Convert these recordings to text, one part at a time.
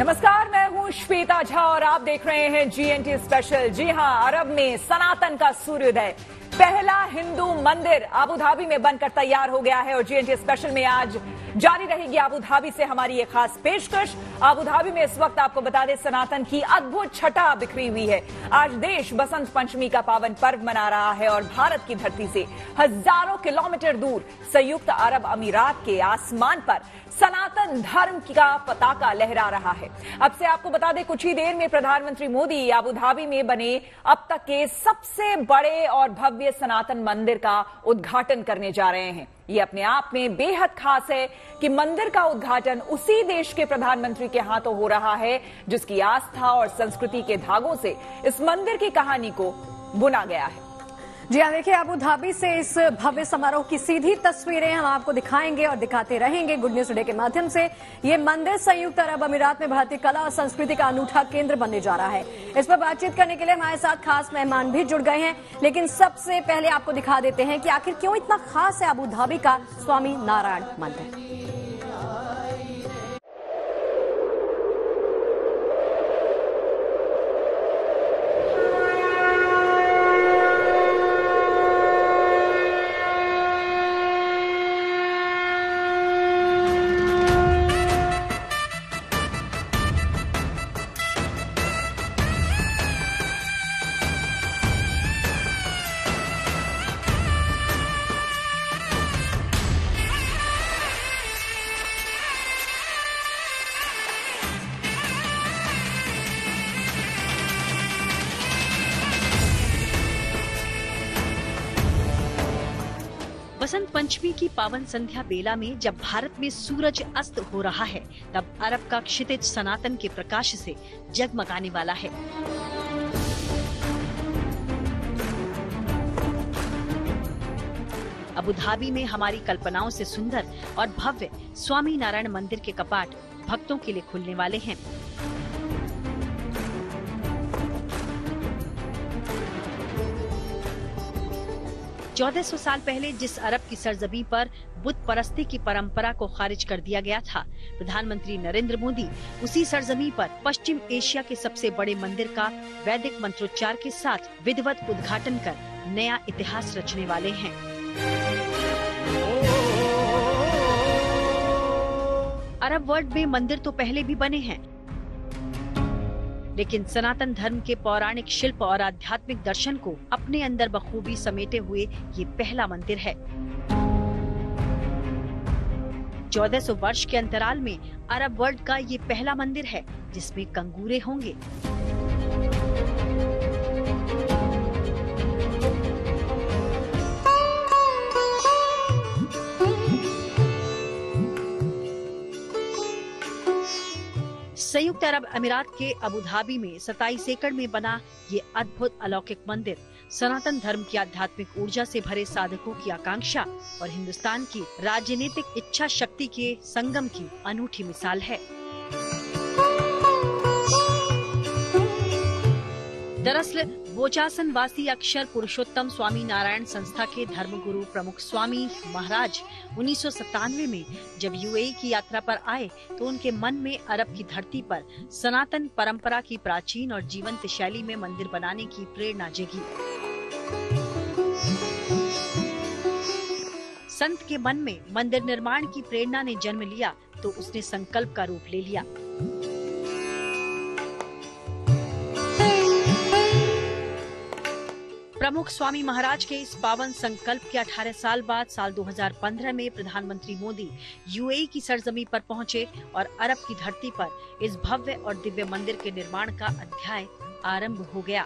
नमस्कार, मैं हूं श्वेता झा और आप देख रहे हैं GNT स्पेशल। जी हां, अरब में सनातन का सूर्योदय, पहला हिंदू मंदिर अबू धाबी में बनकर तैयार हो गया है और GNT स्पेशल में आज जारी रहेगी अबू धाबी से हमारी ये खास पेशकश। अबू धाबी में इस वक्त आपको बता दें, सनातन की अद्भुत छटा बिखरी हुई है। आज देश बसंत पंचमी का पावन पर्व मना रहा है और भारत की धरती से हजारों किलोमीटर दूर संयुक्त अरब अमीरात के आसमान पर सनातन धर्म का पताका लहरा रहा है। अब से आपको बता दें, कुछ ही देर में प्रधानमंत्री मोदी अबू धाबी में बने अब तक के सबसे बड़े और भव्य सनातन मंदिर का उद्घाटन करने जा रहे हैं। ये अपने आप में बेहद खास है कि मंदिर का उद्घाटन उसी देश के प्रधानमंत्री के हाथों हो रहा है जिसकी आस्था और संस्कृति के धागों से इस मंदिर की कहानी को बुना गया है। जी हाँ, देखिए अबू धाबी से इस भव्य समारोह की सीधी तस्वीरें हम आपको दिखाएंगे और दिखाते रहेंगे गुड न्यूज टुडे के माध्यम से। ये मंदिर संयुक्त अरब अमीरात में भारतीय कला और संस्कृति का अनूठा केंद्र बनने जा रहा है। इस पर बातचीत करने के लिए हमारे साथ खास मेहमान भी जुड़ गए हैं, लेकिन सबसे पहले आपको दिखा देते हैं कि आखिर क्यों इतना खास है अबू धाबी का स्वामी नारायण मंदिर। बसंत पंचमी की पावन संध्या बेला में जब भारत में सूरज अस्त हो रहा है, तब अरब का क्षितिज सनातन के प्रकाश से जगमगाने वाला है। अबू धाबी में हमारी कल्पनाओं से सुंदर और भव्य स्वामी नारायण मंदिर के कपाट भक्तों के लिए खुलने वाले हैं। चौदह सौ साल पहले जिस अरब की सरजमीं पर बुत परस्ती की परंपरा को खारिज कर दिया गया था, प्रधानमंत्री नरेंद्र मोदी उसी सरजमीं पर पश्चिम एशिया के सबसे बड़े मंदिर का वैदिक मंत्रोच्चार के साथ विधिवत उद्घाटन कर नया इतिहास रचने वाले हैं। अरब वर्ल्ड में मंदिर तो पहले भी बने हैं, लेकिन सनातन धर्म के पौराणिक शिल्प और आध्यात्मिक दर्शन को अपने अंदर बखूबी समेटे हुए ये पहला मंदिर है। 1400 वर्ष के अंतराल में अरब वर्ल्ड का ये पहला मंदिर है जिसमें कंगूरे होंगे। संयुक्त अरब अमीरात के अबू धाबी में 27 एकड़ में बना ये अद्भुत अलौकिक मंदिर सनातन धर्म की आध्यात्मिक ऊर्जा से भरे साधकों की आकांक्षा और हिंदुस्तान की राजनीतिक इच्छा शक्ति के संगम की अनूठी मिसाल है। दरअसल बोचासन वासी अक्षर पुरुषोत्तम स्वामी नारायण संस्था के धर्मगुरु प्रमुख स्वामी महाराज 1997 में जब यूएई की यात्रा पर आए तो उनके मन में अरब की धरती पर सनातन परंपरा की प्राचीन और जीवंत शैली में मंदिर बनाने की प्रेरणा जगी। संत के मन में मंदिर निर्माण की प्रेरणा ने जन्म लिया तो उसने संकल्प का रूप ले लिया। प्रमुख स्वामी महाराज के इस पावन संकल्प के 18 साल बाद साल 2015 में प्रधानमंत्री मोदी यूएई की सरजमी पर पहुंचे और अरब की धरती पर इस भव्य और दिव्य मंदिर के निर्माण का अध्याय आरंभ हो गया।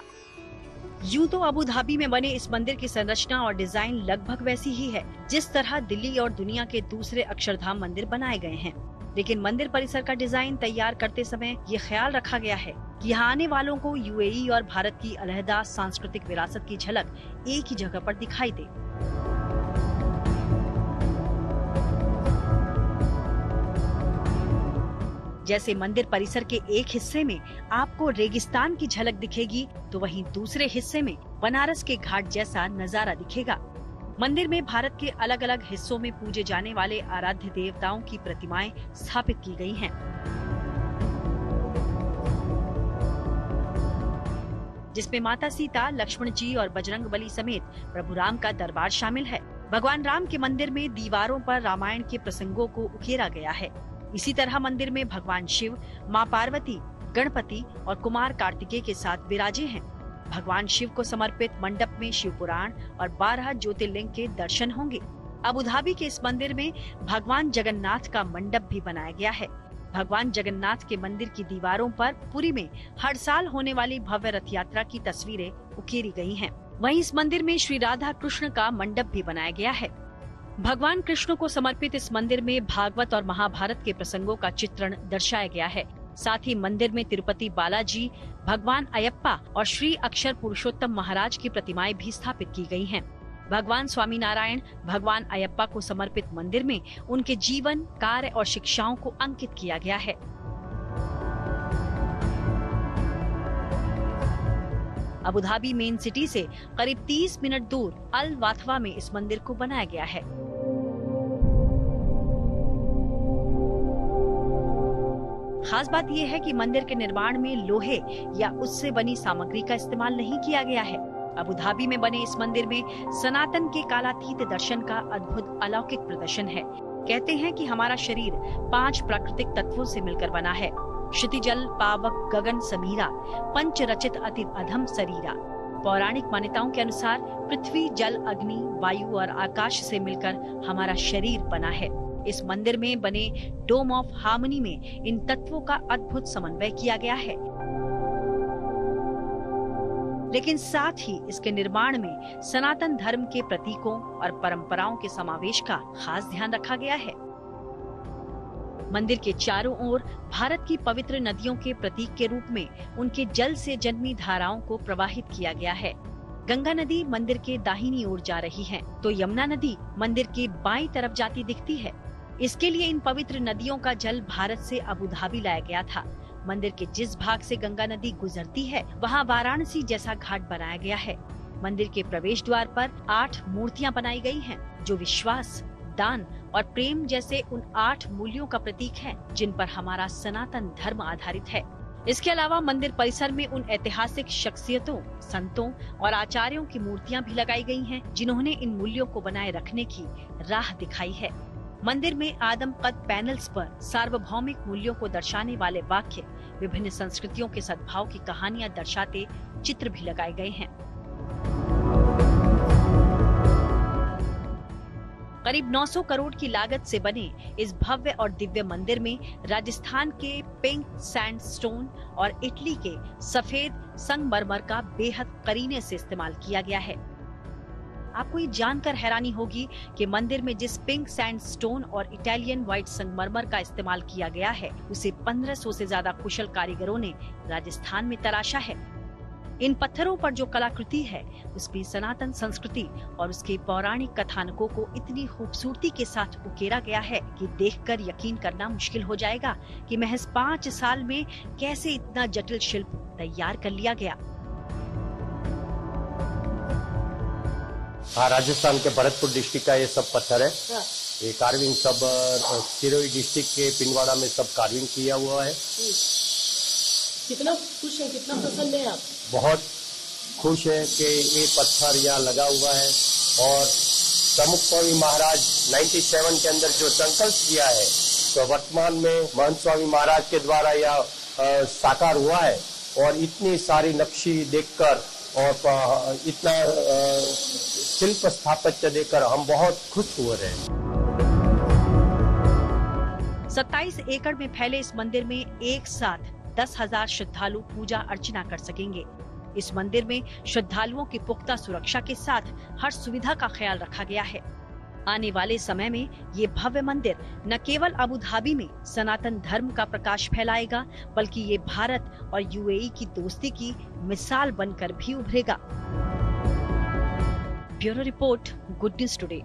यूं तो अबू धाबी में बने इस मंदिर की संरचना और डिजाइन लगभग वैसी ही है जिस तरह दिल्ली और दुनिया के दूसरे अक्षरधाम मंदिर बनाए गए हैं, लेकिन मंदिर परिसर का डिजाइन तैयार करते समय ये ख्याल रखा गया है कि यहाँ आने वालों को यूएई और भारत की अलहदा सांस्कृतिक विरासत की झलक एक ही जगह पर दिखाई दे। जैसे मंदिर परिसर के एक हिस्से में आपको रेगिस्तान की झलक दिखेगी तो वहीं दूसरे हिस्से में बनारस के घाट जैसा नजारा दिखेगा। मंदिर में भारत के अलग अलग हिस्सों में पूजे जाने वाले आराध्य देवताओं की प्रतिमाएं स्थापित की गई हैं। जिसमें माता सीता, लक्ष्मण जी और बजरंग बली समेत प्रभु राम का दरबार शामिल है। भगवान राम के मंदिर में दीवारों पर रामायण के प्रसंगों को उकेरा गया है। इसी तरह मंदिर में भगवान शिव, माँ पार्वती, गणपति और कुमार कार्तिकेय के साथ विराजे हैं। भगवान शिव को समर्पित मंडप में शिव पुराण और 12 ज्योतिर्लिंग के दर्शन होंगे। अबू धाबी के इस मंदिर में भगवान जगन्नाथ का मंडप भी बनाया गया है। भगवान जगन्नाथ के मंदिर की दीवारों पर पुरी में हर साल होने वाली भव्य रथ यात्रा की तस्वीरें उकेरी गई हैं। वहीं इस मंदिर में श्री राधा कृष्ण का मंडप भी बनाया गया है। भगवान कृष्ण को समर्पित इस मंदिर में भागवत और महाभारत के प्रसंगों का चित्रण दर्शाया गया है। साथ ही मंदिर में तिरुपति बालाजी, भगवान अयप्पा और श्री अक्षर पुरुषोत्तम महाराज की प्रतिमाएं भी स्थापित की गई हैं। भगवान स्वामी नारायण, भगवान अयप्पा को समर्पित मंदिर में उनके जीवन, कार्य और शिक्षाओं को अंकित किया गया है। अबू धाबी मेन सिटी से करीब 30 मिनट दूर अल वाथवा में इस मंदिर को बनाया गया है। खास बात यह है कि मंदिर के निर्माण में लोहे या उससे बनी सामग्री का इस्तेमाल नहीं किया गया है। अबू धाबी में बने इस मंदिर में सनातन के कालातीत दर्शन का अद्भुत अलौकिक प्रदर्शन है। कहते हैं कि हमारा शरीर 5 प्राकृतिक तत्वों से मिलकर बना है। क्षितिजल, पावक, गगन समीरा, पंच रचित अति अधम शरीरा। पौराणिक मान्यताओं के अनुसार पृथ्वी, जल, अग्नि, वायु और आकाश से मिलकर हमारा शरीर बना है। इस मंदिर में बने डोम ऑफ हार्मनी में इन तत्वों का अद्भुत समन्वय किया गया है। लेकिन साथ ही इसके निर्माण में सनातन धर्म के प्रतीकों और परंपराओं के समावेश का खास ध्यान रखा गया है। मंदिर के चारों ओर भारत की पवित्र नदियों के प्रतीक के रूप में उनके जल से जन्मी धाराओं को प्रवाहित किया गया है। गंगा नदी मंदिर के दाहिनी ओर जा रही है, तो यमुना नदी मंदिर के बाईं तरफ जाती दिखती है। इसके लिए इन पवित्र नदियों का जल भारत से अबू धाबी लाया गया था। मंदिर के जिस भाग से गंगा नदी गुजरती है, वहाँ वाराणसी जैसा घाट बनाया गया है। मंदिर के प्रवेश द्वार पर 8 मूर्तियाँ बनाई गई हैं, जो विश्वास, दान और प्रेम जैसे उन 8 मूल्यों का प्रतीक है, जिन पर हमारा सनातन धर्म आधारित है। इसके अलावा मंदिर परिसर में उन ऐतिहासिक शख्सियतों, संतों और आचार्यों की मूर्तियां भी लगाई गई हैं, जिन्होंने इन मूल्यों को बनाए रखने की राह दिखाई है। मंदिर में आदम कद पैनल्स पर सार्वभौमिक मूल्यों को दर्शाने वाले वाक्य, विभिन्न संस्कृतियों के सद्भाव की कहानियां दर्शाते चित्र भी लगाए गए हैं। करीब 900 करोड़ की लागत से बने इस भव्य और दिव्य मंदिर में राजस्थान के पिंक सैंडस्टोन और इटली के सफेद संगमरमर का बेहद करीने से इस्तेमाल किया गया है। आपको ये जानकर हैरानी होगी कि मंदिर में जिस पिंक सैंडस्टोन और इटालियन व्हाइट संगमरमर का इस्तेमाल किया गया है, उसे 1500 से ज्यादा कुशल कारीगरों ने राजस्थान में तराशा है। इन पत्थरों पर जो कलाकृति है, उसमें सनातन संस्कृति और उसके पौराणिक कथानकों को इतनी खूबसूरती के साथ उकेरा गया है कि देखकर यकीन करना मुश्किल हो जाएगा कि महज 5 साल में कैसे इतना जटिल शिल्प तैयार कर लिया गया। हाँ, राजस्थान के भरतपुर डिस्ट्रिक्ट का ये सब पत्थर है। ये कार्विंग सब सिरोही डिस्ट्रिक्ट के पिंडवाड़ा में सब कार्विंग किया हुआ है। कितना खुश है, कितना प्रसन्न है आप? बहुत खुश है कि ये पत्थर यहाँ लगा हुआ है और प्रमुख स्वामी महाराज 97 के अंदर जो संकल्प किया है, तो वर्तमान में महंत स्वामी महाराज के द्वारा यह साकार हुआ है। और इतनी सारी नक्शी देखकर और इतना शिल्प स्थापत्य देखकर हम बहुत खुश हुए हैं। 27 एकड़ में फैले इस मंदिर में एक साथ 10,000 श्रद्धालु पूजा अर्चना कर सकेंगे। इस मंदिर में श्रद्धालुओं की पुख्ता सुरक्षा के साथ हर सुविधा का ख्याल रखा गया है। आने वाले समय में ये भव्य मंदिर न केवल अबू धाबी में सनातन धर्म का प्रकाश फैलाएगा, बल्कि ये भारत और यूएई की दोस्ती की मिसाल बनकर भी उभरेगा। Bureau report, good news today.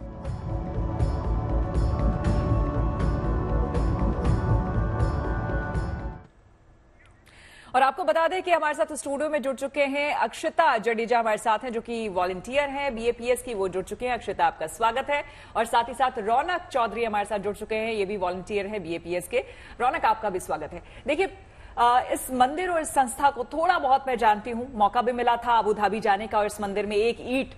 और आपको बता दें कि हमारे साथ स्टूडियो में जुड़ चुके हैं अक्षता जडेजा, हमारे साथ हैं, जो कि वॉलंटियर हैं बीएपीएस की, वो जुड़ चुके हैं। अक्षता, आपका स्वागत है। और साथ ही साथ रौनक चौधरी हमारे साथ जुड़ चुके हैं, ये भी वॉलंटियर हैं बीएपीएस के। रौनक, आपका भी स्वागत है। देखिए, इस मंदिर और इस संस्था को थोड़ा बहुत मैं जानती हूं, मौका भी मिला था अबू धाबी जाने का और इस मंदिर में एक ईंट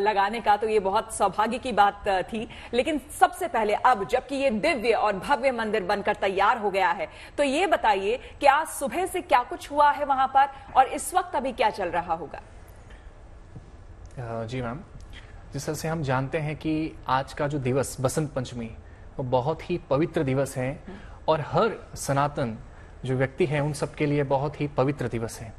लगाने का, तो ये बहुत सौभाग्य की बात थी। लेकिन सबसे पहले अब जबकि ये दिव्य और भव्य मंदिर बनकर तैयार हो गया है, तो ये बताइए कि आज सुबह से क्या कुछ हुआ है वहां पर और इस वक्त अभी क्या चल रहा होगा। जी मैम, जिस तरह से हम जानते हैं कि आज का जो दिवस बसंत पंचमी वो बहुत ही पवित्र दिवस है और हर सनातन जो व्यक्ति है उन सब के लिए बहुत ही पवित्र दिवस है।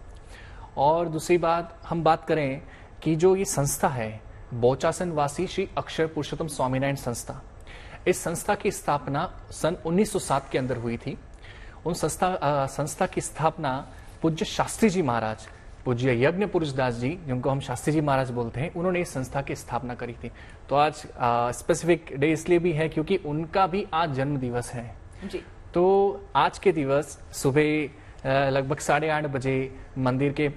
और दूसरी बात हम बात करें कि जो ये संस्था है बोचासन वासी श्री अक्षर पुरुषोत्तम स्वामीनारायण संस्था, इस संस्था की स्थापना सन 1907 के अंदर हुई थी। उन संस्था की स्थापना पूज्य शास्त्री जी महाराज, पूज्य यज्ञ पुरुष दास जी, जिनको हम शास्त्री जी महाराज बोलते हैं, उन्होंने इस संस्था की स्थापना करी थी। तो आज स्पेसिफिक डे इसलिए भी है क्योंकि उनका भी आज जन्म दिवस है जी। तो आज के दिवस सुबह लगभग 8:30 बजे मंदिर के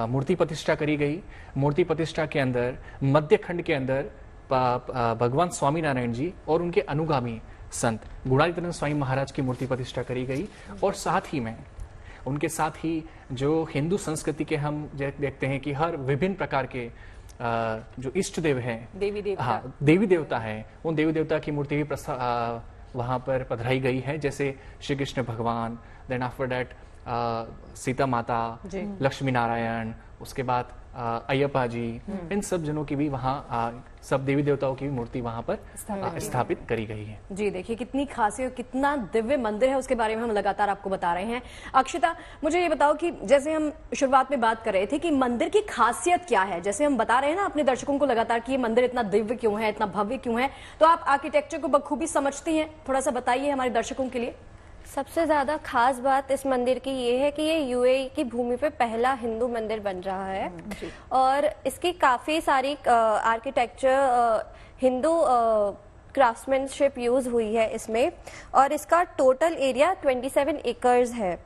मूर्ति प्रतिष्ठा करी गई। मूर्ति प्रतिष्ठा के अंदर मध्य खंड के अंदर भगवान स्वामीनारायण जी और उनके अनुगामी संत गुणातीतानंद स्वामी महाराज की मूर्ति प्रतिष्ठा करी गई। और साथ ही में उनके साथ ही जो हिंदू संस्कृति के हम देखते हैं कि हर विभिन्न प्रकार के जो इष्ट देव हैं, देवी देवता है, उन देवी देवता की मूर्ति भी वहां पर पधराई गई है। जैसे श्री कृष्ण भगवान, देन आफ्टर दैट सीता माता, लक्ष्मी नारायण, उसके बाद अय्यप्पा जी, इन सब जनों की भी वहाँ सब देवी देवताओं की भी मूर्ति वहां पर स्थापित करी गई है। जी देखिए कितनी खासी और कितना दिव्य मंदिर है, उसके बारे में हम लगातार आपको बता रहे हैं। अक्षिता, मुझे ये बताओ कि जैसे हम शुरुआत में बात कर रहे थे कि मंदिर की खासियत क्या है, जैसे हम बता रहे हैं ना अपने दर्शकों को लगातार कि ये मंदिर इतना दिव्य क्यों है, इतना भव्य क्यों है, तो आप आर्किटेक्चर को बखूबी समझती हैं, थोड़ा सा बताइए हमारे दर्शकों के लिए। सबसे ज्यादा खास बात इस मंदिर की ये है कि ये यूएई की भूमि पे पहला हिंदू मंदिर बन रहा है और इसकी काफी सारी आर्किटेक्चर हिंदू क्राफ्ट्समैनशिप यूज हुई है इसमें। और इसका टोटल एरिया 27 एकर्स है।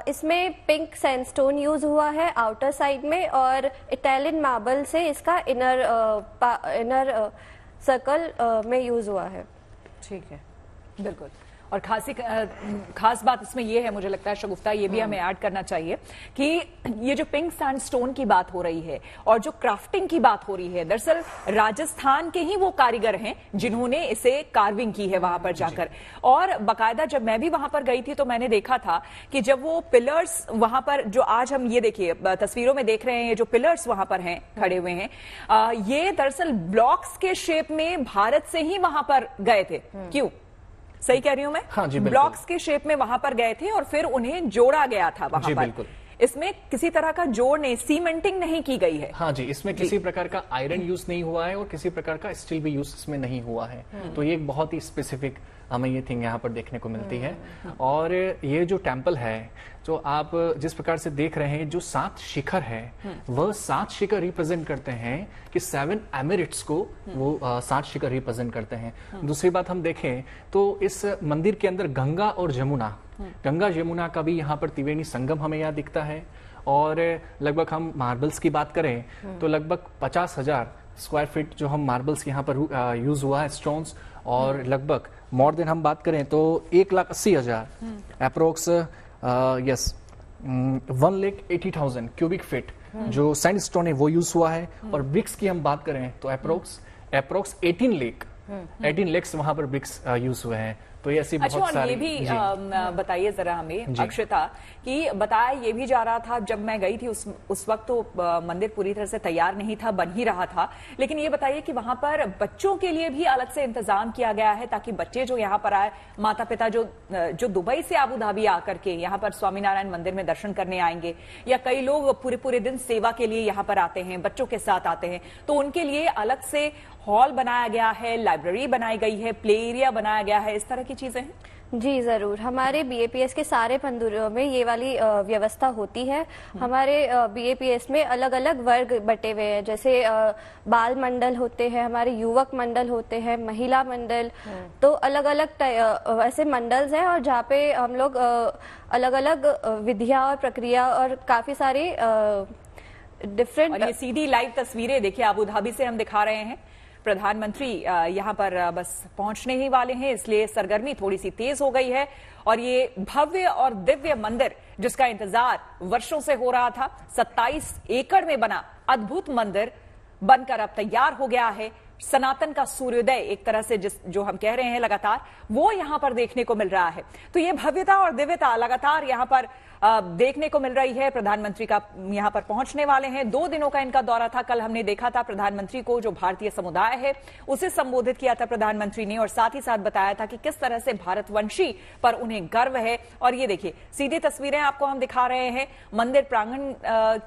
इसमें पिंक सैंडस्टोन यूज हुआ है आउटर साइड में और इटालियन मार्बल से इसका इनर सर्कल में यूज हुआ है। ठीक है, बिल्कुल। और खास बात इसमें यह है, मुझे लगता है शगुफ्ता, ये भी हमें ऐड करना चाहिए कि ये जो पिंक सैंडस्टोन की बात हो रही है और जो क्राफ्टिंग की बात हो रही है, दरअसल राजस्थान के ही वो कारीगर हैं जिन्होंने इसे कार्विंग की है वहां पर जाकर। और बाकायदा जब मैं भी वहां पर गई थी तो मैंने देखा था कि जब वो पिलर्स वहां पर, जो आज हम ये देखिए तस्वीरों में देख रहे हैं, जो पिलर्स वहां पर हैं खड़े हुए हैं, ये दरअसल ब्लॉक्स के शेप में भारत से ही वहां पर गए थे। क्यों, सही कह रही हूं मैं? हाँ जी, ब्लॉक्स के शेप में वहां पर गए थे और फिर उन्हें जोड़ा गया था वहां पर। बिल्कुल। इसमें किसी तरह का जोड़ नहीं, सीमेंटिंग नहीं की गई है। हाँ जी, इसमें किसी प्रकार का आयरन यूज नहीं हुआ है और किसी प्रकार का स्टील भी यूज इसमें नहीं हुआ है। तो ये एक बहुत ही स्पेसिफिक हमें ये थिंग यहाँ पर देखने को मिलती है। और ये जो टेम्पल है, जो आप जिस प्रकार से देख रहे हैं, जो 7 शिखर है, वह 7 शिखर रिप्रेजेंट करते हैं कि 7 एमिरेट्स को वो 7 शिखर रिप्रेजेंट करते हैं। दूसरी बात हम देखें तो इस मंदिर के अंदर गंगा और जमुना, गंगा यमुना का भी यहाँ पर त्रिवेणी संगम हमें यहाँ दिखता है। और लगभग हम मार्बल्स की बात करें तो लगभग 50,000 स्क्वायर फीट जो हम मार्बल्स यहाँ पर यूज हुआ है, स्टोन्स, और लगभग मोर देन हम बात करें तो 1,80,000 अप्रोक्स 1,80,000 क्यूबिक फीट जो सैंडस्टोन है वो यूज हुआ है। और ब्रिक्स की हम बात करें तो अप्रोक्स 18 लेक्स वहां पर ब्रिक्स यूज हुए हैं। तो ये ऐसी बहुत सारी। ये भी बताइए जरा हमें अक्षता, कि बताया ये भी जा रहा था, जब मैं गई थी उस वक्त तो मंदिर पूरी तरह से तैयार नहीं था, बन ही रहा था, लेकिन ये बताइए कि वहां पर बच्चों के लिए भी अलग से इंतजाम किया गया है ताकि बच्चे जो यहाँ पर आए, माता पिता जो दुबई से आबू धाबी आकर के यहाँ पर स्वामीनारायण मंदिर में दर्शन करने आएंगे, या कई लोग पूरे दिन सेवा के लिए यहाँ पर आते हैं, बच्चों के साथ आते हैं, तो उनके लिए अलग से हॉल बनाया गया है, लाइब्रेरी बनाई गई है, प्ले एरिया बनाया गया है, इस तरह की चीजें हैं? जी जरूर, हमारे बीएपीएस के सारे मंदिरों में ये वाली व्यवस्था होती है। हमारे बीएपीएस में अलग अलग वर्ग बटे हुए हैं, जैसे बाल मंडल होते हैं, हमारे युवक मंडल होते हैं, महिला मंडल, तो अलग अलग ऐसे मंडल्स हैं और जहाँ पे हम लोग अलग अलग विधियां और प्रक्रिया और काफी सारी डिफरेंट। और ये सीधी लाइव तस्वीरें देखिए आबू धाबी से हम दिखा रहे हैं, प्रधानमंत्री यहां पर बस पहुंचने ही वाले हैं, इसलिए सरगर्मी थोड़ी सी तेज हो गई है। और ये भव्य और दिव्य मंदिर जिसका इंतजार वर्षों से हो रहा था, 27 एकड़ में बना अद्भुत मंदिर बनकर अब तैयार हो गया है। सनातन का सूर्योदय एक तरह से जो हम कह रहे हैं लगातार, वो यहां पर देखने को मिल रहा है। तो ये भव्यता और दिव्यता लगातार यहां पर देखने को मिल रही है। प्रधानमंत्री का यहां पर पहुंचने वाले हैं। 2 दिनों का इनका दौरा था। कल हमने देखा था प्रधानमंत्री को, जो भारतीय समुदाय है उसे संबोधित किया था प्रधानमंत्री ने, और साथ ही साथ बताया था कि किस तरह से भारतवंशी पर उन्हें गर्व है। और ये देखिए सीधी तस्वीरें आपको हम दिखा रहे हैं, मंदिर प्रांगण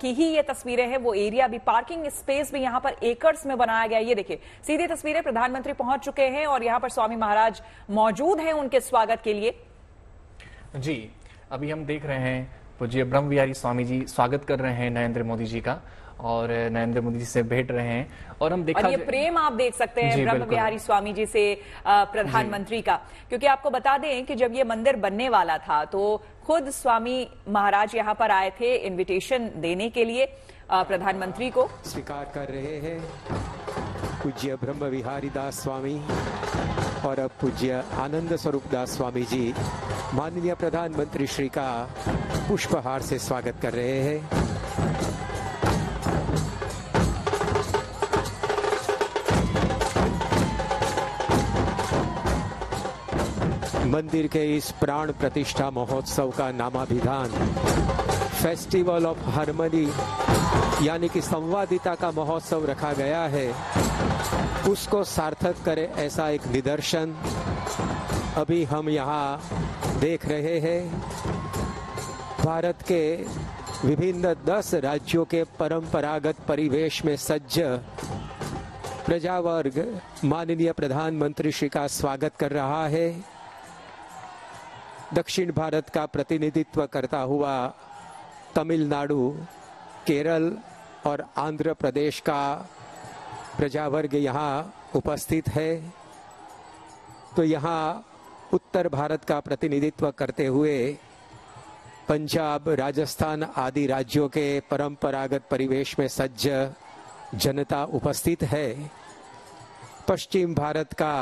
की ही ये तस्वीरें हैं। वो एरिया भी, पार्किंग स्पेस भी यहां पर एकर्स में बनाया गया। ये देखिए सीधी तस्वीरें, प्रधानमंत्री पहुंच चुके हैं और यहां पर स्वामी महाराज मौजूद हैं उनके स्वागत के लिए। जी, अभी हम देख रहे हैं पूज्य ब्रह्म विहारी स्वामी जी स्वागत कर रहे हैं नरेंद्र मोदी जी का, और नरेंद्र मोदी जी से भेंट रहे हैं। और हम देखा, और ये प्रेम आप देख सकते हैं ब्रह्म विहारी स्वामी जी से प्रधानमंत्री का, क्योंकि आपको बता दें कि जब ये मंदिर बनने वाला था तो खुद स्वामी महाराज यहाँ पर आए थे इन्विटेशन देने के लिए प्रधानमंत्री को। स्वीकार कर रहे हैं पूज्य ब्रह्म विहारी दास स्वामी और अब पूज्य आनंद स्वरूप दास स्वामी जी माननीय प्रधानमंत्री श्री का पुष्पहार से स्वागत कर रहे हैं। मंदिर के इस प्राण प्रतिष्ठा महोत्सव का नामाभिधान फेस्टिवल ऑफ हार्मनी यानी कि संवादिता का महोत्सव रखा गया है। उसको सार्थक करे ऐसा एक निदर्शन अभी हम यहाँ देख रहे हैं। भारत के विभिन्न 10 राज्यों के परंपरागत परिवेश में सज्ज प्रजावर्ग माननीय प्रधानमंत्री श्री का स्वागत कर रहा है। दक्षिण भारत का प्रतिनिधित्व करता हुआ तमिलनाडु, केरल और आंध्र प्रदेश का प्रजावर्ग यहाँ उपस्थित है। तो यहाँ उत्तर भारत का प्रतिनिधित्व करते हुए पंजाब, राजस्थान आदि राज्यों के परंपरागत परिवेश में सज्ज जनता उपस्थित है। पश्चिम भारत का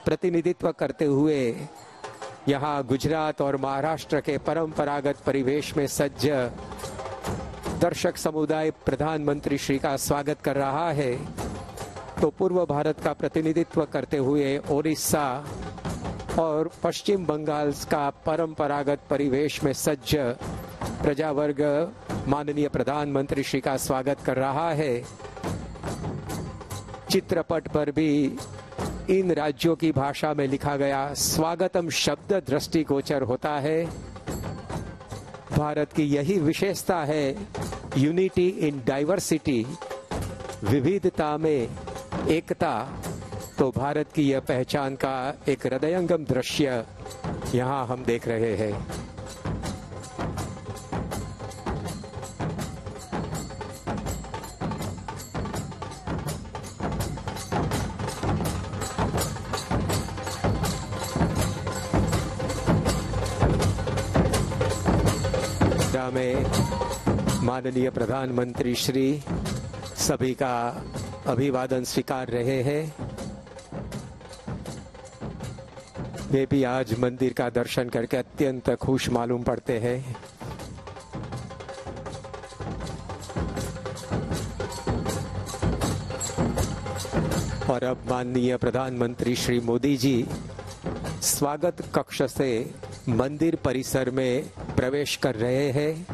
प्रतिनिधित्व करते हुए यहाँ गुजरात और महाराष्ट्र के परंपरागत परिवेश में सज्ज दर्शक समुदाय प्रधानमंत्री श्री का स्वागत कर रहा है। तो पूर्व भारत का प्रतिनिधित्व करते हुए ओडिशा और पश्चिम बंगाल का परंपरागत परिवेश में सज्ज प्रजावर्ग माननीय प्रधानमंत्री श्री का स्वागत कर रहा है। चित्रपट पर भी इन राज्यों की भाषा में लिखा गया स्वागतम शब्द दृष्टिगोचर होता है। भारत की यही विशेषता है, यूनिटी इन डाइवर्सिटी, विविधता में एकता। तो भारत की यह पहचान का एक हृदयंगम दृश्य यहाँ हम देख रहे हैं। में माननीय प्रधानमंत्री श्री सभी का अभिवादन स्वीकार रहे हैं। वे भी आज मंदिर का दर्शन करके अत्यंत खुश मालूम पड़ते हैं। और अब माननीय प्रधानमंत्री श्री मोदी जी स्वागत कक्ष से मंदिर परिसर में प्रवेश कर रहे हैं।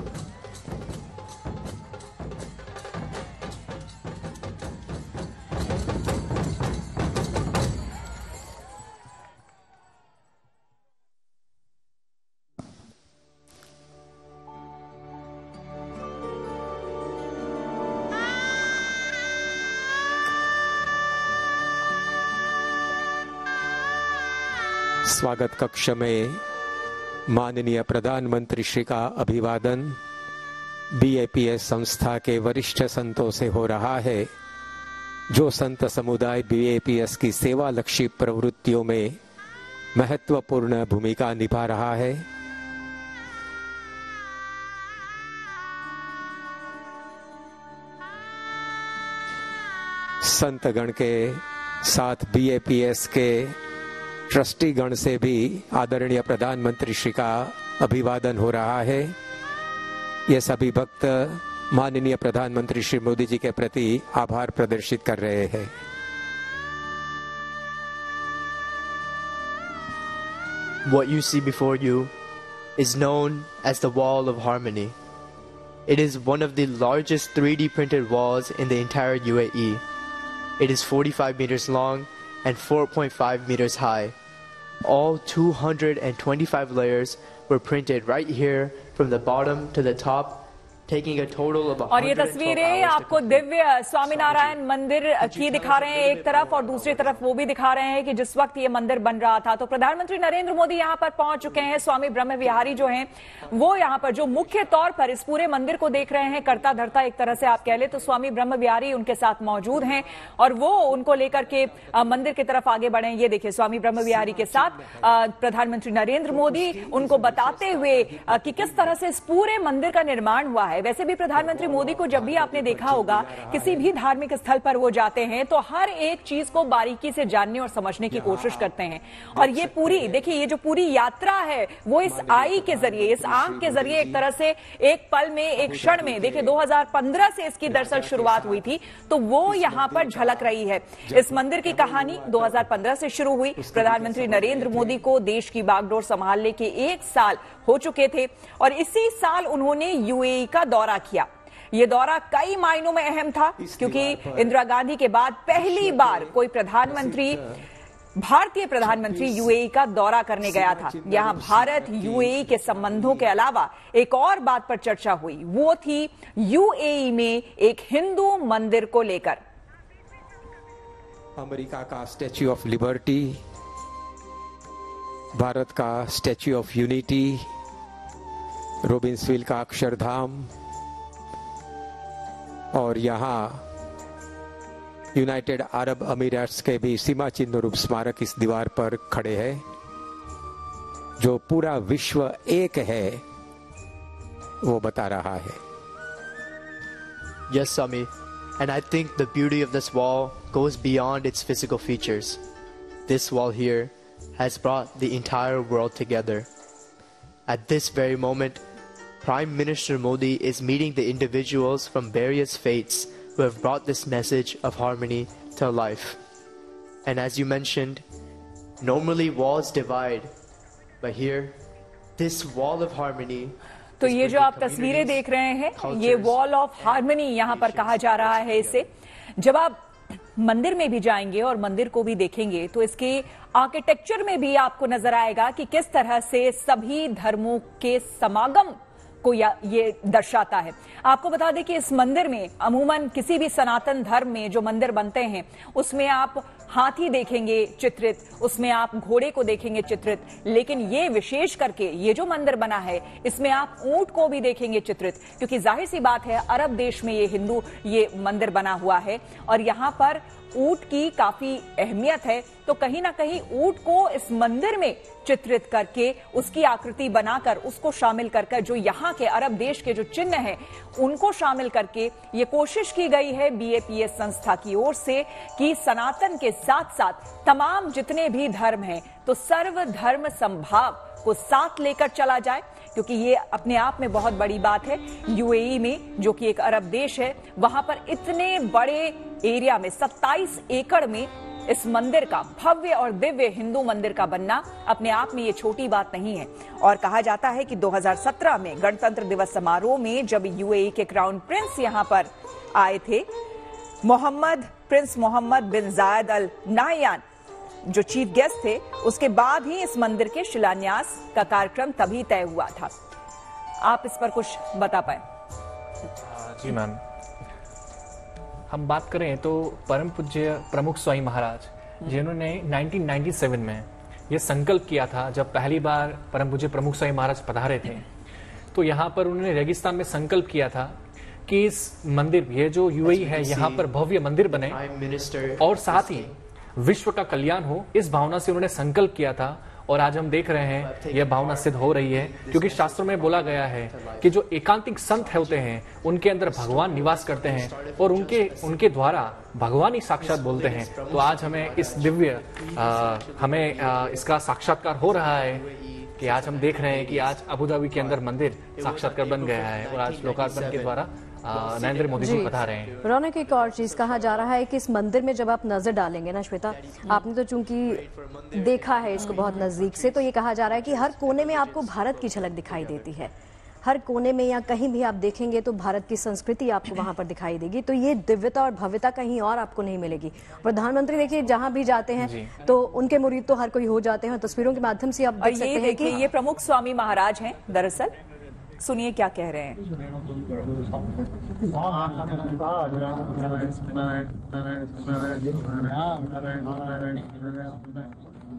स्वागत कक्ष में माननीय प्रधानमंत्री श्री का अभिवादन बीएपीएस संस्था के वरिष्ठ संतों से हो रहा है, जो संत समुदाय बीएपीएस की सेवा लक्षी प्रवृत्तियों में महत्वपूर्ण भूमिका निभा रहा है। संतगण के साथ BAPS के ट्रस्टी गण से भी आदरणीय प्रधानमंत्री श्री का अभिवादन हो रहा है। ये सभी भक्त माननीय प्रधानमंत्री श्री मोदी जी के प्रति आभार प्रदर्शित कर रहे हैं। What you see before you is known as the Wall of Harmony. It is one of the largest 3D printed walls in the entire UAE. It is 45 meters long and 4.5 meters high. All 225 layers were printed right here from the bottom to the top, taking a total of 112 और ये तस्वीरें आपको दिव्य स्वामीनारायण मंदिर की दिखा रहे हैं एक तरफ, और दूसरी तरफ वो भी दिखा रहे हैं कि जिस वक्त ये मंदिर बन रहा था तो प्रधानमंत्री नरेंद्र मोदी यहाँ पर पहुंच चुके हैं। स्वामी ब्रह्म विहारी जो हैं वो यहाँ पर जो मुख्य तौर पर इस पूरे मंदिर को देख रहे हैं, करता धरता एक तरह से आप कह ले तो स्वामी ब्रह्म विहारी उनके साथ मौजूद हैं और वो उनको लेकर के मंदिर की तरफ आगे बढ़े। ये देखिए स्वामी ब्रह्म विहारी के साथ प्रधानमंत्री नरेंद्र मोदी उनको बताते हुए कि किस तरह से इस पूरे मंदिर का निर्माण हुआ है। वैसे भी प्रधानमंत्री मोदी को जब भी आपने देखा होगा किसी भी धार्मिक स्थल पर वो जाते हैं तो हर एक चीज को बारीकी से जानने और समझने की कोशिश करते हैं। और ये पूरी देखिए ये जो पूरी यात्रा है वो इस आई के जरिए, इस आंख के जरिए एक तरह से एक पल में, एक क्षण में, देखिए 2015 से इसकी दरअसल शुरुआत हुई थी तो वो यहां पर झलक रही है। इस मंदिर की कहानी 2015 से शुरू हुई। प्रधानमंत्री नरेंद्र मोदी को देश की बागडोर संभालने के 1 साल हो चुके थे और इसी साल उन्होंने यूएई का दौरा किया। ये दौरा कई मायनों में अहम था क्योंकि इंदिरा गांधी के बाद पहली बार कोई प्रधानमंत्री, भारतीय प्रधानमंत्री यूएई का दौरा करने गया था। यहां भारत यूएई के संबंधों के अलावा एक और बात पर चर्चा हुई, वो थी यूएई में एक हिंदू मंदिर को लेकर। अमेरिका का स्टैच्यू ऑफ लिबर्टी, भारत का स्टैच्यू ऑफ यूनिटी, रोबिन्सविल का अक्षरधाम और यहाँ यूनाइटेड अरब अमीरात्स के भी सीमा चिन्ह रूप स्मारक इस दीवार पर खड़े हैं। जो पूरा विश्व एक है वो बता रहा है। Yes, Swami, and I think the beauty of this wall goes beyond its physical features. This wall here has brought the entire world together. At this very moment, Prime Minister Modi is meeting the individuals from various faiths who have brought this message of harmony to life. And as you mentioned, normally walls divide, but here, this wall of harmony. तो ये जो आप तस्वीरें देख रहे हैं, ये wall of harmony यहाँ पर कहा जा रहा है इसे। जब आप मंदिर में भी जाएंगे और मंदिर को भी देखेंगे तो इसके आर्किटेक्चर में भी आपको नजर आएगा कि किस तरह से सभी धर्मों के समागम को ये दर्शाता है। आपको बता दें कि इस मंदिर में अमूमन किसी भी सनातन धर्म में जो मंदिर बनते हैं उसमें आप हाथी देखेंगे चित्रित, उसमें आप घोड़े को देखेंगे चित्रित, लेकिन ये विशेष करके ये जो मंदिर बना है इसमें आप ऊंट को भी देखेंगे चित्रित, क्योंकि जाहिर सी बात है अरब देश में ये मंदिर बना हुआ है और यहाँ पर ऊंट की काफी अहमियत है। तो कहीं ना कहीं ऊंट को इस मंदिर में चित्रित करके उसकी आकृति बनाकर उसको शामिल करके जो यहाँ के अरब देश के जो चिन्ह हैं उनको शामिल करके ये कोशिश की गई है BAPS संस्था की ओर से कि सनातन के साथ साथ तमाम जितने भी धर्म हैं तो सर्वधर्म समभाव को साथ लेकर चला जाए, क्योंकि ये अपने आप में बहुत बड़ी बात है। यूएई में जो कि एक अरब देश है वहां पर इतने बड़े एरिया में 27 एकड़ में इस मंदिर का, भव्य और दिव्य हिंदू मंदिर का बनना अपने आप में ये छोटी बात नहीं है। और कहा जाता है कि 2017 में गणतंत्र दिवस समारोह में जब यूएई के क्राउन प्रिंस यहां पर आए थे, प्रिंस मोहम्मद बिन जायद अल नाहयान जो चीफ गेस्ट थे, उसके बाद ही इस मंदिर के शिलान्यास का कार्यक्रम तभी तय हुआ था। आप इस पर कुछ बता पाए? जी मैम, हम बात करें तो परम पूज्य प्रमुख स्वामी महाराज जिन्होंने 1997 में यह संकल्प किया था, जब पहली बार परम पूज्य प्रमुख स्वामी महाराज पधारे थे तो यहाँ पर उन्होंने रेगिस्तान में संकल्प किया था कि इस मंदिर, ये जो यूएई है, यहाँ पर भव्य मंदिर बने और साथ ही विश्व का कल्याण हो। इस भावना से उन्होंने संकल्प किया था और आज हम देख रहे हैं यह भावना सिद्ध हो रही है, क्योंकि शास्त्रों में बोला गया है कि जो एकांतिक संत होते हैं उनके अंदर भगवान निवास करते हैं और उनके द्वारा भगवान ही साक्षात बोलते हैं। तो आज हमें इस दिव्य इसका साक्षात्कार हो रहा है कि आज हम देख रहे हैं कि आज अबू धाबी के अंदर मंदिर साक्षात्कार बन गया है और आज लोकार्पण के द्वारा नरेंद्र मोदी जी बता रहे हैं। रौनक, एक और चीज कहा जा रहा है कि इस मंदिर में जब आप नजर डालेंगे ना श्वेता, आपने तो चूंकि देखा है इसको बहुत नजदीक से, तो ये कहा जा रहा है कि हर कोने में आपको भारत की झलक दिखाई देती है। हर कोने में या कहीं भी आप देखेंगे तो भारत की संस्कृति आपको वहां पर दिखाई देगी। तो ये दिव्यता और भव्यता कहीं और आपको नहीं मिलेगी। प्रधानमंत्री देखिए जहां भी जाते हैं तो उनके मुरीद तो हर कोई हो जाते हैं। तस्वीरों के माध्यम से आप देख सकते हैं कि ये प्रमुख स्वामी महाराज हैं। दरअसल सुनिए क्या कह रहे हैं।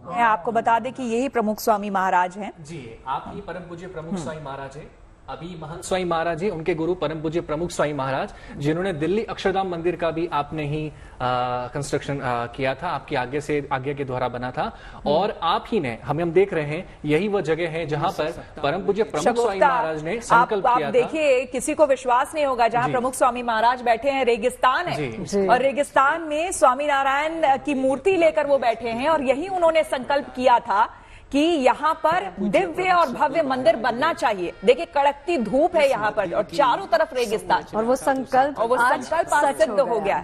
मैं आपको बता दें कि यही प्रमुख स्वामी महाराज हैं। जी, आपकी परम पूज्य प्रमुख स्वामी महाराज हैं। अभी महंत स्वामी महाराज जी, उनके गुरु परम पूज्य प्रमुख स्वामी महाराज, जिन्होंने दिल्ली अक्षरधाम मंदिर का भी आपने ही कंस्ट्रक्शन किया था, आपकी आज्ञा के द्वारा बना था। और आप ही ने हम देख रहे हैं यही वो जगह है जहां पर परम पूज्य प्रमुख स्वामी महाराज ने संकल्प किया था। देखिए, किसी को विश्वास नहीं होगा, जहां प्रमुख स्वामी महाराज बैठे हैं रेगिस्तान है और रेगिस्तान में स्वामी नारायण की मूर्ति लेकर वो बैठे हैं और यही उन्होंने संकल्प किया था कि यहाँ पर दिव्य और भव्य मंदिर बनना चाहिए। देखिए, कड़कती धूप है यहाँ पर और चारों तरफ रेगिस्तान, और वो संकल्प आज सिद्ध हो गया।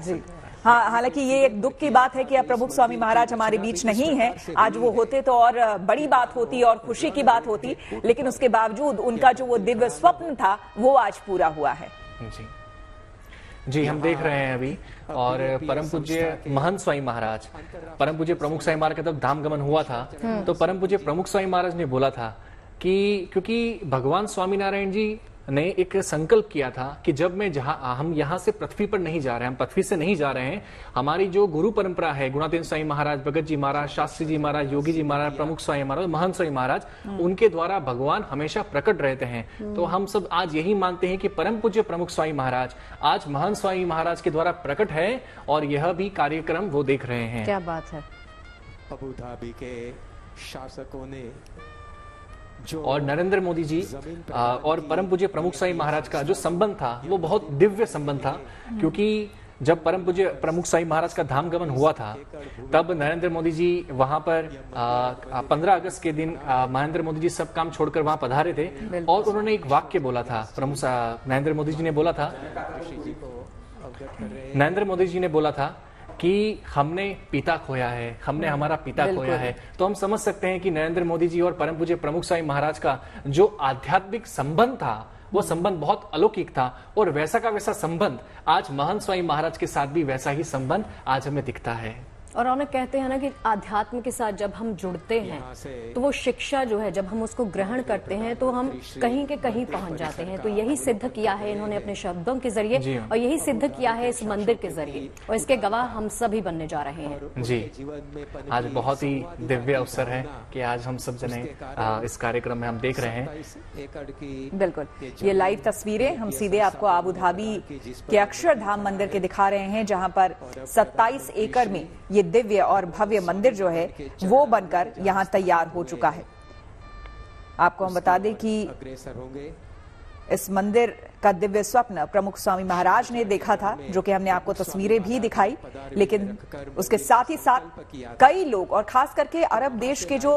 हाँ, हालांकि ये एक दुख की बात है कि अब प्रमुख स्वामी महाराज हमारे बीच नहीं है। आज वो होते तो और बड़ी बात होती और खुशी की बात होती, लेकिन उसके बावजूद उनका जो वो दिव्य स्वप्न था वो आज पूरा हुआ है। जी, हम देख रहे हैं अभी। और परम पूज्य महंत स्वामी महाराज, परम पूज्य प्रमुख स्वामी महाराज का जब धाम गमन हुआ था तो परम पूज्य प्रमुख स्वामी महाराज ने बोला था कि क्योंकि भगवान स्वामीनारायण जी ने एक संकल्प किया था कि जब हम यहाँ से पृथ्वी पर नहीं जा रहे हैं, हम पृथ्वी से नहीं जा रहे हैं, हमारी जो गुरु परंपरा है, गुणातीत स्वामी महाराज, भगत जी महाराज, शास्त्री जी महाराज, योगी जी महाराज, प्रमुख स्वामी महाराज, महंत स्वामी महाराज, उनके द्वारा भगवान हमेशा प्रकट रहते हैं। तो हम सब आज यही मानते हैं कि परम पूज्य प्रमुख स्वामी महाराज आज महंत स्वामी महाराज के द्वारा प्रकट है और यह भी कार्यक्रम वो देख रहे हैं। क्या बात है। अबू धाबी के शासकों ने और नरेंद्र मोदी जी और परम पूज्य प्रमुख स्वामी महाराज का जो संबंध था वो बहुत दिव्य संबंध था, क्योंकि जब परम पूज्य प्रमुख स्वामी महाराज का धाम गमन हुआ था तब नरेंद्र मोदी जी वहां पर 15 अगस्त के दिन महेंद्र मोदी जी सब काम छोड़कर वहां पधारे थे और उन्होंने एक वाक्य बोला था। प्रमुख नरेंद्र मोदी जी ने बोला था कि हमने पिता खोया है, हमने हमारा पिता खोया है। तो हम समझ सकते हैं कि नरेंद्र मोदी जी और परम पूज्य प्रमुख स्वामी महाराज का जो आध्यात्मिक संबंध था वो संबंध बहुत अलौकिक था और वैसा का वैसा संबंध आज महंत स्वामी महाराज के साथ भी वैसा ही संबंध आज हमें दिखता है। और रौनक, कहते हैं ना कि आध्यात्म के साथ जब हम जुड़ते हैं तो वो शिक्षा जो है जब हम उसको ग्रहण करते हैं तो हम कहीं के कहीं पहुंच जाते हैं। तो यही सिद्ध किया है इन्होंने अपने शब्दों के जरिए और यही सिद्ध किया है इस मंदिर के जरिए और इसके गवाह हम सभी बनने जा रहे हैं। जी, आज बहुत ही दिव्य अवसर है कि आज हम सब जने इस कार्यक्रम में हम देख रहे हैं। बिल्कुल, ये लाइव तस्वीरें हम सीधे आपको आबू धाबी के अक्षरधाम मंदिर के दिखा रहे हैं, जहां पर 27 एकड़ में ये दिव्य और भव्य मंदिर जो है वो बनकर यहां तैयार हो चुका है। आपको हम बता दें कि इस मंदिर का दिव्य स्वप्न प्रमुख स्वामी महाराज ने देखा था, जो कि हमने आपको तस्वीरें भी दिखाई, लेकिन उसके साथ ही साथ कई लोग और खास करके अरब देश के जो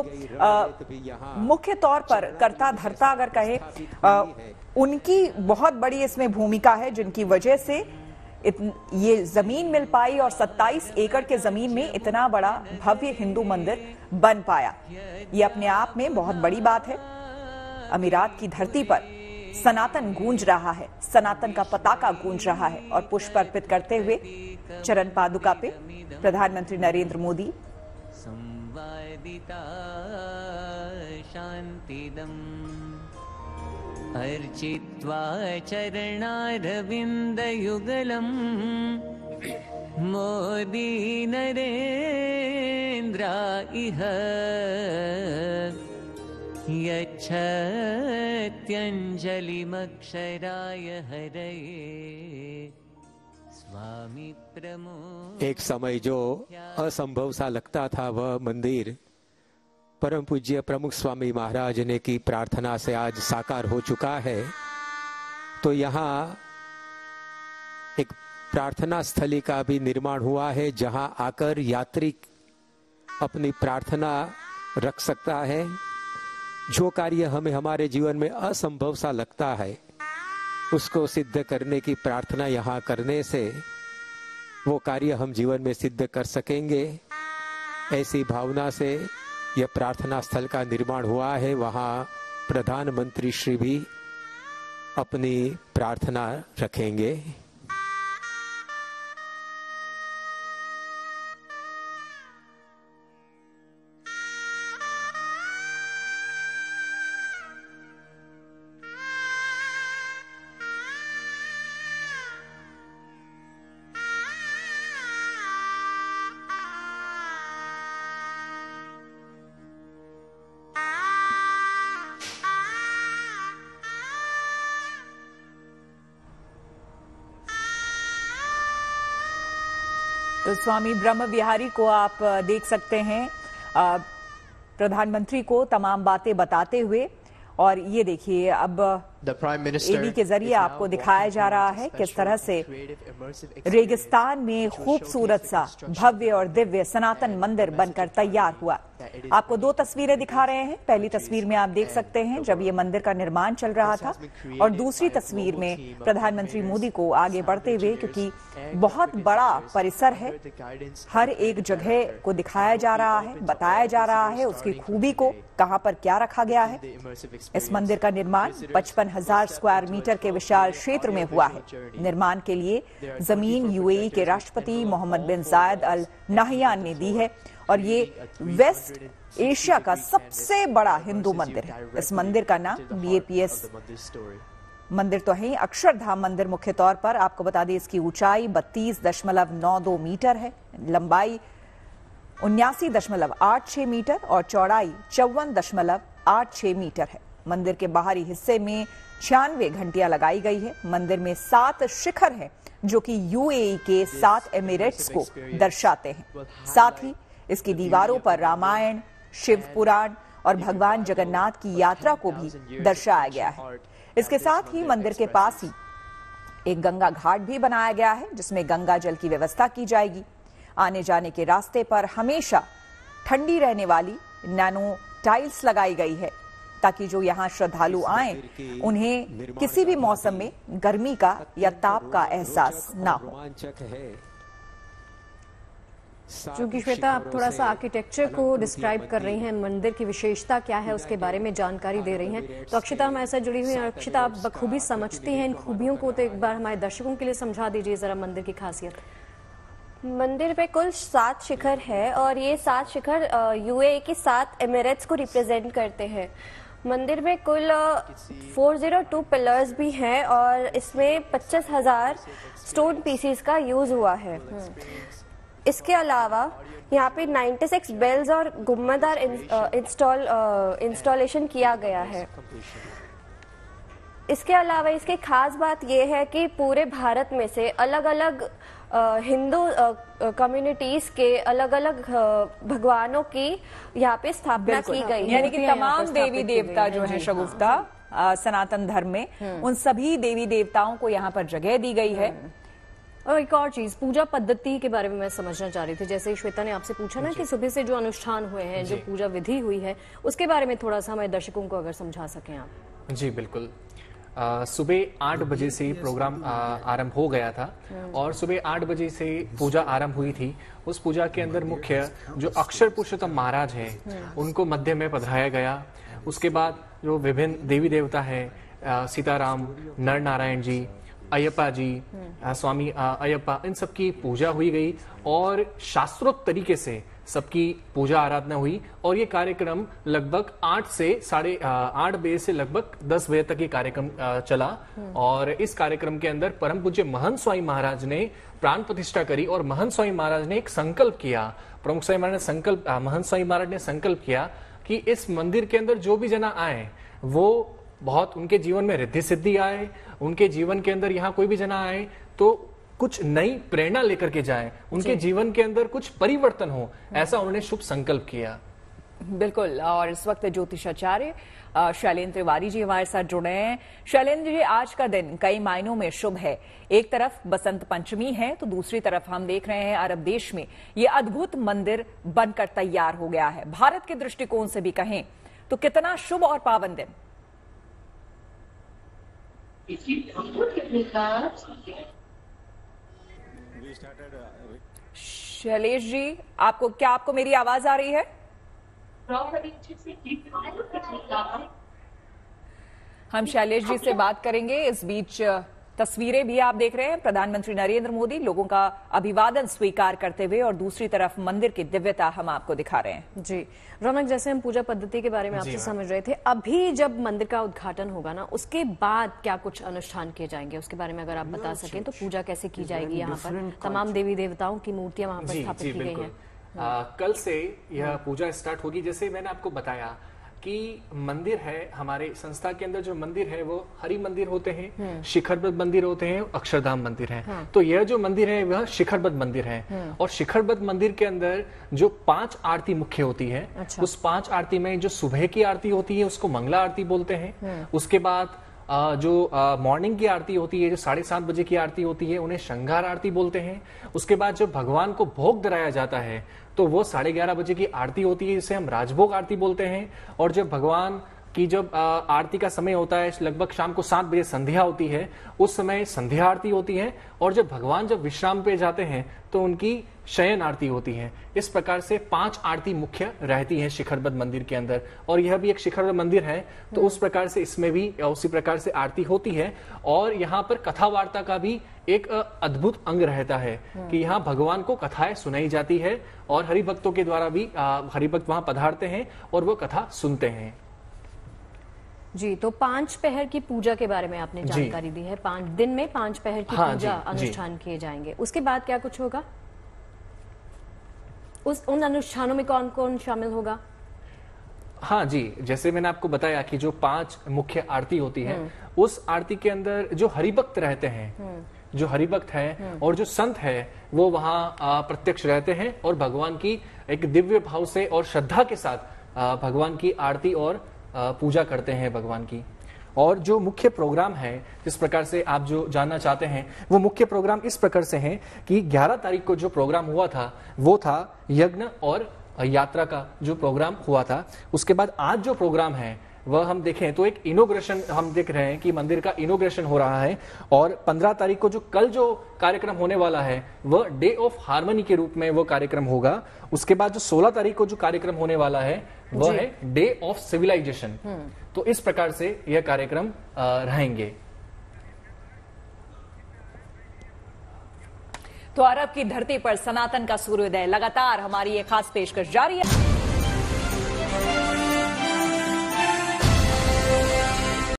मुख्य तौर पर कर्ता धर्ता अगर कहे, उनकी बहुत बड़ी इसमें भूमिका है, जिनकी वजह से ये जमीन मिल पाई और 27 एकड़ के जमीन में इतना बड़ा भव्य हिंदू मंदिर बन पाया। ये अपने आप में बहुत बड़ी बात है। अमीरात की धरती पर सनातन गूंज रहा है, सनातन का पताका गूंज रहा है और पुष्प अर्पित करते हुए चरण पादुका पे प्रधानमंत्री नरेंद्र मोदी अर्चित्वा चरणारविन्दयुगलम् मोदी नरेन्द्र इह यच्छत्यञ्जलिमक्षराय हरये स्वामी प्रमोद। एक समय जो असंभव सा लगता था वह मंदिर परम पूज्य प्रमुख स्वामी महाराज ने की प्रार्थना से आज साकार हो चुका है। तो यहाँ एक प्रार्थना स्थली का भी निर्माण हुआ है, जहां आकर यात्री अपनी प्रार्थना रख सकता है। जो कार्य हमें हमारे जीवन में असंभव सा लगता है, उसको सिद्ध करने की प्रार्थना यहाँ करने से वो कार्य हम जीवन में सिद्ध कर सकेंगे। ऐसी भावना से यह प्रार्थना स्थल का निर्माण हुआ है। वहाँ प्रधानमंत्री श्री भी अपनी प्रार्थना रखेंगे। तो स्वामी ब्रह्म विहारी को आप देख सकते हैं प्रधानमंत्री को तमाम बातें बताते हुए, और ये देखिए अब एवी के जरिए आपको दिखाया जा रहा है किस तरह से रेगिस्तान में खूबसूरत सा भव्य और दिव्य सनातन मंदिर बनकर तैयार हुआ। आपको दो तस्वीरें दिखा रहे हैं। पहली तस्वीर में आप देख सकते हैं जब ये मंदिर का निर्माण चल रहा था, और दूसरी तस्वीर में प्रधानमंत्री मोदी को आगे बढ़ते हुए, क्योंकि बहुत बड़ा परिसर है, हर एक जगह को दिखाया जा रहा है, बताया जा रहा है उसकी खूबी को, कहां पर क्या रखा गया है। इस मंदिर का निर्माण 55,000 स्क्वायर मीटर के विशाल क्षेत्र में हुआ है। निर्माण के लिए जमीन यूएई के राष्ट्रपति मोहम्मद बिन जायद अल नाहयान ने दी है, और ये वेस्ट एशिया का सबसे बड़ा हिंदू मंदिर है। इस मंदिर का नाम BAPS मंदिर तो है, अक्षरधाम मंदिर मुख्य तौर पर। आपको बता दें इसकी ऊंचाई 32.92 मीटर है, लंबाई 79.86 मीटर और चौड़ाई 54.86 मीटर है। मंदिर के बाहरी हिस्से में 96 घंटियां लगाई गई है। मंदिर में 7 शिखर हैं जो कि यूएई के 7 एमिरेट्स को दर्शाते हैं। साथ ही इसकी दीवारों पर रामायण, शिव पुराण और भगवान जगन्नाथ की यात्रा को भी दर्शाया गया है। इसके साथ ही मंदिर के पास ही एक गंगा घाट भी बनाया गया है, जिसमें गंगा जल की व्यवस्था की जाएगी। आने जाने के रास्ते पर हमेशा ठंडी रहने वाली नैनो टाइल्स लगाई गई है, ताकि जो यहाँ श्रद्धालु आए उन्हें किसी भी मौसम में गर्मी का या ताप का एहसास ना हो। चूंकि श्वेता आप थोड़ा सा आर्किटेक्चर को डिस्क्राइब कर रही हैं, मंदिर की विशेषता क्या है उसके बारे में जानकारी दे रही हैं, तो अक्षिता हमारे साथ जुड़ी हुई हैं। अक्षिता, आप बखूबी समझती हैं इन खूबियों को, तो एक बार हमारे दर्शकों के लिए समझा दीजिए जरा मंदिर की खासियत। मंदिर पे कुल 7 शिखर है, और ये 7 शिखर यूएई की 7 एमिरेट्स को रिप्रेजेंट करते हैं। मंदिर में कुल 402 पिलर्स भी हैं, और इसमें 25,000 स्टोन पीसीस का यूज हुआ है। इसके अलावा यहाँ पे 96 बेल्स और गुम्मदार इंस्टॉलेशन किया गया है। इसके अलावा इसकी खास बात यह है कि पूरे भारत में से अलग अलग हिंदू कम्युनिटीज के अलग अलग भगवानों की यहाँ पे स्थापना की गई है। यानी कि तमाम देवी देवता जो है शगुफ्ता सनातन धर्म में, उन सभी देवी देवताओं को यहाँ पर जगह दी गई है। और एक और चीज, पूजा पद्धति के बारे में मैं समझना चाह रही थी। जैसे श्वेता ने आपसे पूछा ना कि सुबह से जो अनुष्ठान हुए हैं, जो पूजा विधि हुई है, उसके बारे में थोड़ा सा हमारे दर्शकों को अगर समझा सकें आप। जी बिल्कुल। सुबह 8 बजे से प्रोग्राम आरंभ हो गया था, और सुबह 8 बजे से पूजा आरंभ हुई थी। उस पूजा के अंदर मुख्य जो अक्षर पुरुषोत्तम महाराज हैं उनको मध्य में पधराया गया। उसके बाद जो विभिन्न देवी देवता हैं, सीताराम, नर नारायण जी, अयप्पा जी, स्वामी अयप्पा, इन सबकी पूजा हुई गई, और शास्त्रोक्त तरीके से सबकी पूजा आराधना हुई। और ये कार्यक्रम लगभग 8 से 8:30 बजे से लगभग 10 बजे तक ये कार्यक्रम चला। और इस कार्यक्रम के अंदर परम पूज्य महंत स्वामी महाराज ने प्राण प्रतिष्ठा करी, और महंत स्वामी महाराज ने एक संकल्प किया। प्रमुख स्वामी महाराज ने महंत स्वामी महाराज ने संकल्प किया कि इस मंदिर के अंदर जो भी जना आए वो बहुत उनके जीवन में रिद्धि सिद्धि आए, उनके जीवन के अंदर यहाँ कोई भी जना आए तो कुछ नई प्रेरणा लेकर के जाए, उनके जीवन के अंदर कुछ परिवर्तन हो, ऐसा उन्होंने शुभ संकल्प किया। बिल्कुल। और इस वक्त ज्योतिषाचार्य शैलेंद्र तिवारी जी हमारे साथ जुड़े हैं। शैलेंद्र जी, आज का दिन कई मायनों में शुभ है। एक तरफ बसंत पंचमी है तो दूसरी तरफ हम देख रहे हैं अरब देश में ये अद्भुत मंदिर बनकर तैयार हो गया है। भारत के दृष्टिकोण से भी कहें तो कितना शुभ और पावन दिन। शैलेश जी, आपको मेरी आवाज आ रही है? हम शैलेश जी से बात करेंगे। इस बीच तस्वीरें भी आप देख रहे हैं, प्रधानमंत्री नरेंद्र मोदी लोगों का अभिवादन स्वीकार करते हुए, और दूसरी तरफ मंदिर की दिव्यता हम आपको दिखा रहे हैं। जी रौनक, जैसे हम पूजा पद्धति के बारे में आपसे समझ रहे थे, अभी जब मंदिर का उद्घाटन होगा ना, उसके बाद क्या कुछ अनुष्ठान किए जाएंगे, उसके बारे में अगर आप बता सकें तो पूजा कैसे की जाएगी? यहाँ पर तमाम देवी देवताओं की मूर्तियां वहां पर स्थापित की गई हैं। कल से यह पूजा स्टार्ट होगी। जैसे मैंने आपको बताया कि मंदिर है, हमारे संस्था के अंदर जो मंदिर है वो हरि मंदिर होते हैं, शिखरबद्ध मंदिर होते हैं, अक्षरधाम मंदिर है। तो यह जो मंदिर है वह शिखरबद्ध मंदिर है। और शिखरबद्ध मंदिर के अंदर जो 5 आरती मुख्य होती है, उस 5 आरती में जो सुबह की आरती होती है उसको मंगला आरती बोलते हैं। उसके बाद जो मॉर्निंग की आरती होती है, जो 7:30 बजे की आरती होती है, उन्हें श्रृंगार आरती बोलते हैं। उसके बाद जब भगवान को भोग धराया जाता है तो वो 11:30 बजे की आरती होती है, जिसे हम राजभोग आरती बोलते हैं। और जब भगवान की जब आरती का समय होता है, लगभग शाम को 7 बजे संध्या होती है, उस समय संध्या आरती होती है। और जब भगवान जब विश्राम पे जाते हैं तो उनकी शयन आरती होती है। इस प्रकार से 5 आरती मुख्य रहती है शिखरबद्ध मंदिर के अंदर। और यह भी एक शिखरबद्ध मंदिर है, तो उस प्रकार से इसमें भी उसी प्रकार से आरती होती है। और यहाँ पर कथा वार्ता का भी एक अद्भुत अंग रहता है कि यहाँ भगवान को कथाएं सुनाई जाती है, और हरिभक्तों के द्वारा भी हरिभक्त वहां पधारते हैं और वो कथा सुनते हैं। जी, तो 5 पहर की पूजा के बारे में आपने जानकारी दी है। 5 दिन में 5 पहर की पूजा अनुष्ठान किए जाएंगे। उसके बाद क्या कुछ होगा? उन अनुष्ठानों में कौन कौन शामिल होगा? हाँ जी, जैसे मैंने आपको बताया कि जो 5 मुख्य आरती होती है, उस आरती के अंदर जो हरिभक्त रहते हैं, जो हरिभक्त है और जो संत है, वो वहां प्रत्यक्ष रहते हैं और भगवान की एक दिव्य भाव से और श्रद्धा के साथ भगवान की आरती और पूजा करते हैं भगवान की। और जो मुख्य प्रोग्राम है, जिस प्रकार से आप जो जानना चाहते हैं, वो मुख्य प्रोग्राम इस प्रकार से है कि 11 तारीख को जो प्रोग्राम हुआ था वो था यज्ञ और यात्रा का जो प्रोग्राम हुआ था। उसके बाद आज जो प्रोग्राम है वह हम देखें तो एक इनोग्रेशन हम देख रहे हैं कि मंदिर का इनोग्रेशन हो रहा है। और 15 तारीख को जो कल जो कार्यक्रम होने वाला है वह डे ऑफ हार्मनी के रूप में वो कार्यक्रम होगा। उसके बाद जो 16 तारीख को जो कार्यक्रम होने वाला है वह है डे ऑफ सिविलाइजेशन। तो इस प्रकार से यह कार्यक्रम रहेंगे। तो अरब की धरती पर सनातन का सूर्योदय, लगातार हमारी ये खास पेशकश जारी है।